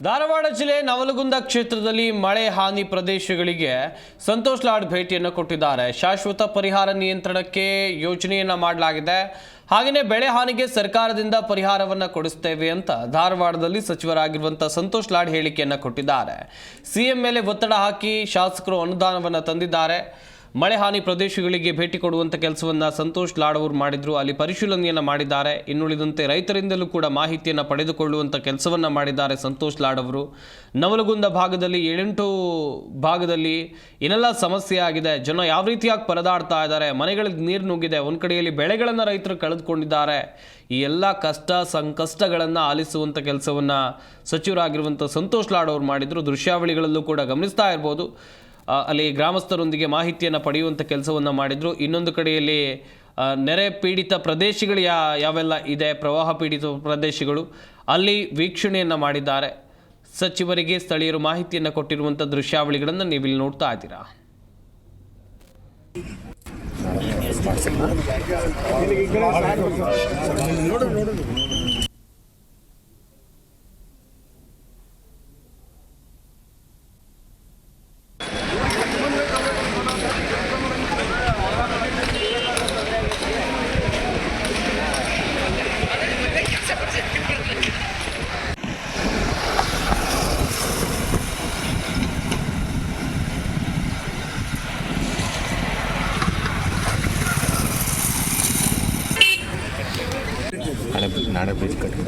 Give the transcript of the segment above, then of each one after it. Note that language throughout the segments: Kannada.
ಧಾರವಾಡ ಜಿಲ್ಲೆ ನವಲಗುಂದ ಕ್ಷೇತ್ರದಲ್ಲಿ ಮಳೆ ಹಾನಿ ಪ್ರದೇಶಗಳಿಗೆ ಸಂತೋಷ್ ಲಾಡ್ ಭೇಟಿಯನ್ನು ಕೊಟ್ಟಿದ್ದಾರೆ. ಶಾಶ್ವತ ಪರಿಹಾರ ನಿಯಂತ್ರಣಕ್ಕೆ ಯೋಜನೆಯನ್ನ ಮಾಡಲಾಗಿದೆ. ಹಾಗೆಯೇ ಬೆಳೆ ಹಾನಿಗೆ ಸರ್ಕಾರದಿಂದ ಪರಿಹಾರವನ್ನು ಕೊಡಿಸುತ್ತೇವೆ ಅಂತ ಧಾರವಾಡದಲ್ಲಿ ಸಚಿವರಾಗಿರುವಂತಹ ಸಂತೋಷ್ ಲಾಡ್ ಹೇಳಿಕೆಯನ್ನು ಕೊಟ್ಟಿದ್ದಾರೆ. ಸಿಎಂ ಮೇಲೆ ಒತ್ತಡ ಹಾಕಿ ಶಾಸಕರು ಅನುದಾನವನ್ನು ತಂದಿದ್ದಾರೆ. ಮಳೆ ಹಾನಿ ಪ್ರದೇಶಗಳಿಗೆ ಭೇಟಿ ಕೊಡುವಂಥ ಕೆಲಸವನ್ನು ಸಂತೋಷ್ ಲಾಡ್ ಅವರು ಮಾಡಿದ್ರು. ಅಲ್ಲಿ ಪರಿಶೀಲನೆಯನ್ನು ಮಾಡಿದ್ದಾರೆ. ಇನ್ನುಳಿದಂತೆ ರೈತರಿಂದಲೂ ಕೂಡ ಮಾಹಿತಿಯನ್ನು ಪಡೆದುಕೊಳ್ಳುವಂಥ ಕೆಲಸವನ್ನು ಮಾಡಿದ್ದಾರೆ ಸಂತೋಷ್ ಲಾಡ್ ಅವರು. ನವಲಗುಂದ ಭಾಗದಲ್ಲಿ 7-8 ಭಾಗದಲ್ಲಿ ಏನೆಲ್ಲ ಸಮಸ್ಯೆ ಆಗಿದೆ, ಜನ ಯಾವ ರೀತಿಯಾಗಿ ಪರದಾಡ್ತಾ ಇದ್ದಾರೆ, ಮನೆಗಳಿಗೆ ನೀರು ನುಗ್ಗಿದೆ, ಒಂದು ಕಡೆಯಲ್ಲಿ ಬೆಳೆಗಳನ್ನು ರೈತರು ಕಳೆದುಕೊಂಡಿದ್ದಾರೆ. ಈ ಎಲ್ಲ ಸಂಕಷ್ಟಗಳನ್ನು ಆಲಿಸುವಂಥ ಕೆಲಸವನ್ನು ಸಚಿವರಾಗಿರುವಂಥ ಸಂತೋಷ್ ಲಾಡ್ ಅವರು ಮಾಡಿದರು. ದೃಶ್ಯಾವಳಿಗಳಲ್ಲೂ ಕೂಡ ಗಮನಿಸ್ತಾ ಇರ್ಬೋದು. ಅಲ್ಲಿ ಗ್ರಾಮಸ್ಥರೊಂದಿಗೆ ಮಾಹಿತಿಯನ್ನು ಪಡೆಯುವಂಥ ಕೆಲಸವನ್ನು ಮಾಡಿದರು. ಇನ್ನೊಂದು ಕಡೆಯಲ್ಲಿ ನೆರೆ ಪೀಡಿತ ಪ್ರದೇಶಗಳು ಯಾವೆಲ್ಲ ಇದೆ, ಪ್ರವಾಹ ಪೀಡಿತ ಪ್ರದೇಶಗಳು, ಅಲ್ಲಿ ವೀಕ್ಷಣೆಯನ್ನು ಮಾಡಿದ್ದಾರೆ. ಸಚಿವರಿಗೆ ಸ್ಥಳೀಯರು ಮಾಹಿತಿಯನ್ನು ಕೊಟ್ಟಿರುವಂಥ ದೃಶ್ಯಾವಳಿಗಳನ್ನು ನೀವಿಲ್ಲಿ ನೋಡ್ತಾ ಇದ್ದೀರಾ. ನಾಳೆ ಬ್ರಿಡ್ಜ್ ಕಟ್ಟಿ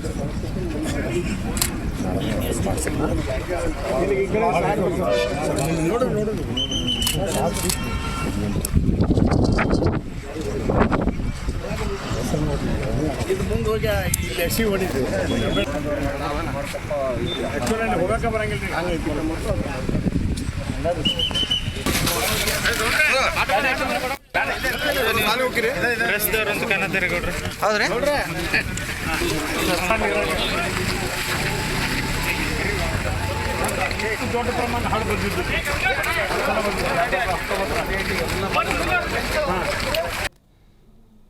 ಇದು ಮುಂದೆ ಹೋಗಿ ಇಲ್ಲಿ ಎಸಿ ಹೊಡಿತು ಹೋಗಕ್ಕೆ ಬರಂಗಿಲ್ಲ. ರಸ್ತೆಯವ್ರಂತ ಕಾಣತ್ತೀರಿ ಗೌಡ್ರಿ. ಹೌದ್ರಿ ದೊಡ್ಡ ಪ್ರಮಾಣ ಹಾಳು ಬಂದಿದ್ದು.